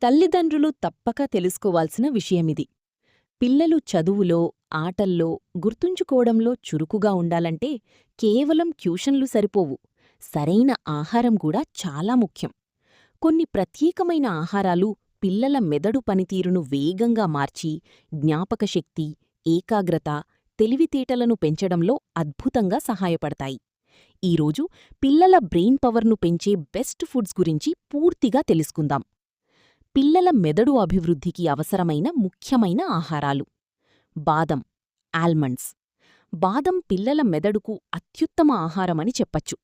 తల్లిదండ్రులు తప్పక తెలుసుకోవాల్సిన విషయమిది. పిల్లలు చదువులో, ఆటల్లో, గుర్తుంచుకోవడంలో చురుకుగా ఉండాలంటే కేవలం ట్యూషన్లు సరిపోవు. సరైన ఆహారం కూడా చాలా ముఖ్యం. కొన్ని ప్రత్యేకమైన ఆహారాలు పిల్లల మెదడు పనితీరును వేగంగా మార్చి, జ్ఞాపకశక్తి, ఏకాగ్రత, తెలివితేటలను పెంచడంలో అద్భుతంగా సహాయపడతాయి. ఈరోజు పిల్లల బ్రెయిన్ పవర్ను పెంచే బెస్ట్ ఫుడ్స్ గురించి పూర్తిగా తెలుసుకుందాం. పిల్లల మెదడు అభివృద్ధికి అవసరమైన ముఖ్యమైన ఆహారాలు. బాదం, ఆల్మండ్స్. బాదం పిల్లల మెదడుకు అత్యుత్తమ ఆహారమని చెప్పచ్చు.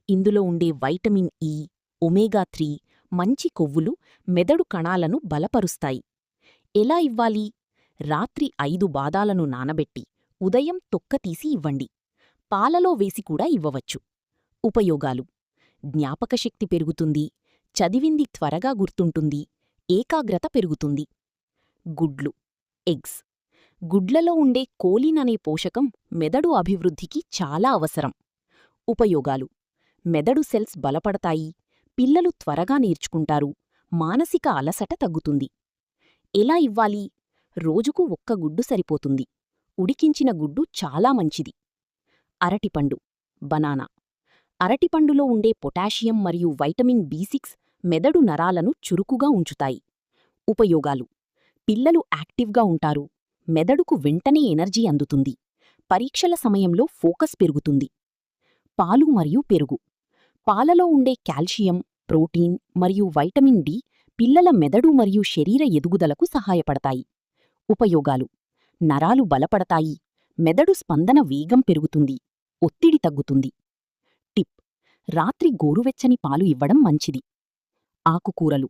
ఇందులో ఉండే వైటమిన్ ఇ, ఒమేగా-3 మంచి కొవ్వులు మెదడు కణాలను బలపరుస్తాయి. ఎలా ఇవ్వాలి? రాత్రి 5 బాదాలను నానబెట్టి ఉదయం తొక్కతీసి ఇవ్వండి. పాలలో వేసి కూడా ఇవ్వవచ్చు. ఉపయోగాలు: జ్ఞాపకశక్తి పెరుగుతుంది, చదివింది త్వరగా గుర్తుంటుంది, ఏకాగ్రత పెరుగుతుంది. గుడ్లు, ఎగ్స్. గుడ్లలో ఉండే కోలిన్ అనే పోషకం మెదడు అభివృద్ధికి చాలా అవసరం. ఉపయోగాలు: మెదడు సెల్స్ బలపడతాయి, పిల్లలు త్వరగా నేర్చుకుంటారు, మానసిక అలసట తగ్గుతుంది. ఎలా ఇవ్వాలి? రోజుకు 1 గుడ్డు సరిపోతుంది. ఉడికించిన గుడ్డు చాలా మంచిది. అరటిపండు, బనానా. అరటిపండులో ఉండే పొటాషియం మరియు వైటమిన్ బి6 మెదడు నరాలను చురుకుగా ఉంచుతాయి. ఉపయోగాలు: పిల్లలు యాక్టివ్గా ఉంటారు, మెదడుకు వెంటనే ఎనర్జీ అందుతుంది, పరీక్షల సమయంలో ఫోకస్ పెరుగుతుంది. పాలు మరియు పెరుగు. పాలలో ఉండే కాల్షియం, ప్రోటీన్ మరియు వైటమిన్ డి పిల్లల మెదడు మరియు శరీర ఎదుగుదలకు సహాయపడతాయి. ఉపయోగాలు: నరాలు బలపడతాయి, మెదడు స్పందన వేగం పెరుగుతుంది, ఒత్తిడి తగ్గుతుంది. టిప్: రాత్రి గోరువెచ్చని పాలు ఇవ్వడం మంచిది. ఆకుకూరలు.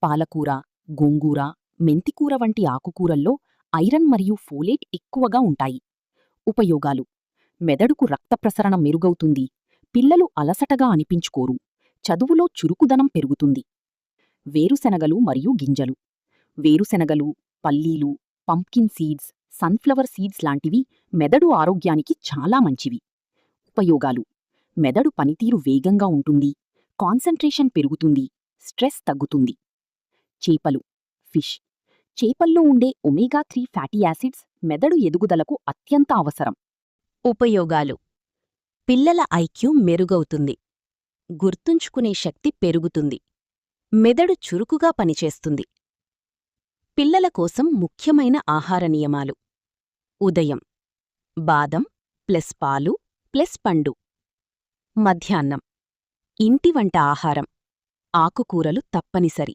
పాలకూర, గోంగూర, మెంతికూర వంటి ఆకుకూరల్లో ఐరన్ మరియు ఫోలేట్ ఎక్కువగా ఉంటాయి. ఉపయోగాలు: మెదడుకు రక్త ప్రసరణ మెరుగవుతుంది, పిల్లలు అలసటగా అనిపించుకోరు, చదువులో చురుకుదనం పెరుగుతుంది. వేరుశెనగలు మరియు గింజలు. వేరుశెనగలు, పల్లీలు, పంప్కిన్ సీడ్స్, సన్ఫ్లవర్ సీడ్స్ లాంటివి మెదడు ఆరోగ్యానికి చాలా మంచివి. ఉపయోగాలు: మెదడు పనితీరు వేగంగా ఉంటుంది, కాన్సంట్రేషన్ పెరుగుతుంది, స్ట్రెస్ తగ్గుతుంది. చేపలు, ఫిష్. చేపల్లో ఉండే ఒమేగా-3 ఫ్యాటీ యాసిడ్స్ మెదడు ఎదుగుదలకు అత్యంత అవసరం. ఉపయోగాలు: పిల్లల ఐక్యూ మెరుగవుతుంది, గుర్తుంచుకునే శక్తి పెరుగుతుంది, మెదడు చురుకుగా పనిచేస్తుంది. పిల్లల కోసం ముఖ్యమైన ఆహార నియమాలు: ఉదయం బాదం ప్లస్ పాలు ప్లస్ పండు. మధ్యాహ్నం ఇంటి వంట ఆహారం, ఆకుకూరలు తప్పనిసరి.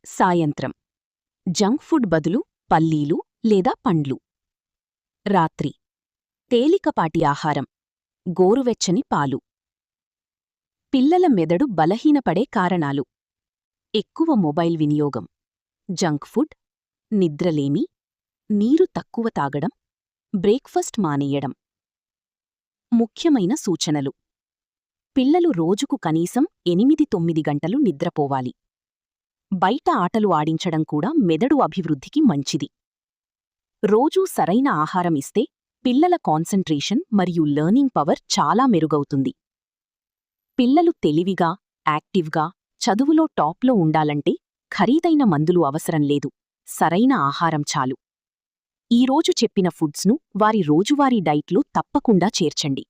సాయంత్రం జంక్ ఫుడ్ బదులు పల్లీలు లేదా పండ్లు. రాత్రి తేలికపాటి ఆహారం, గోరువెచ్చని పాలు. పిల్లల మెదడు బలహీనపడే కారణాలు: ఎక్కువ మొబైల్ వినియోగం, జంక్ ఫుడ్, నిద్రలేమి, నీరు తక్కువ తాగడం, బ్రేక్ఫాస్ట్ మానేయడం. ముఖ్యమైన సూచనలు: పిల్లలు రోజుకు కనీసం 8-9 గంటలు నిద్రపోవాలి. బయట ఆటలు ఆడించడం కూడా మెదడు అభివృద్ధికి మంచిది. రోజూ సరైన ఆహారం ఇస్తే పిల్లల కాన్సంట్రేషన్ మరియు లెర్నింగ్ పవర్ చాలా మెరుగవుతుంది. పిల్లలు తెలివిగా, యాక్టివ్గా, చదువులో టాప్లో ఉండాలంటే ఖరీదైన మందులు అవసరం లేదు, సరైన ఆహారం చాలు. ఈరోజు చెప్పిన ఫుడ్స్ను వారి రోజువారీ డైట్లో తప్పకుండా చేర్చండి.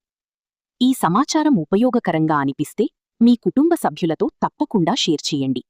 ఈ సమాచారం ఉపయోగకరంగా అనిపిస్తే మీ కుటుంబ సభ్యులతో తప్పకుండా షేర్ చేయండి.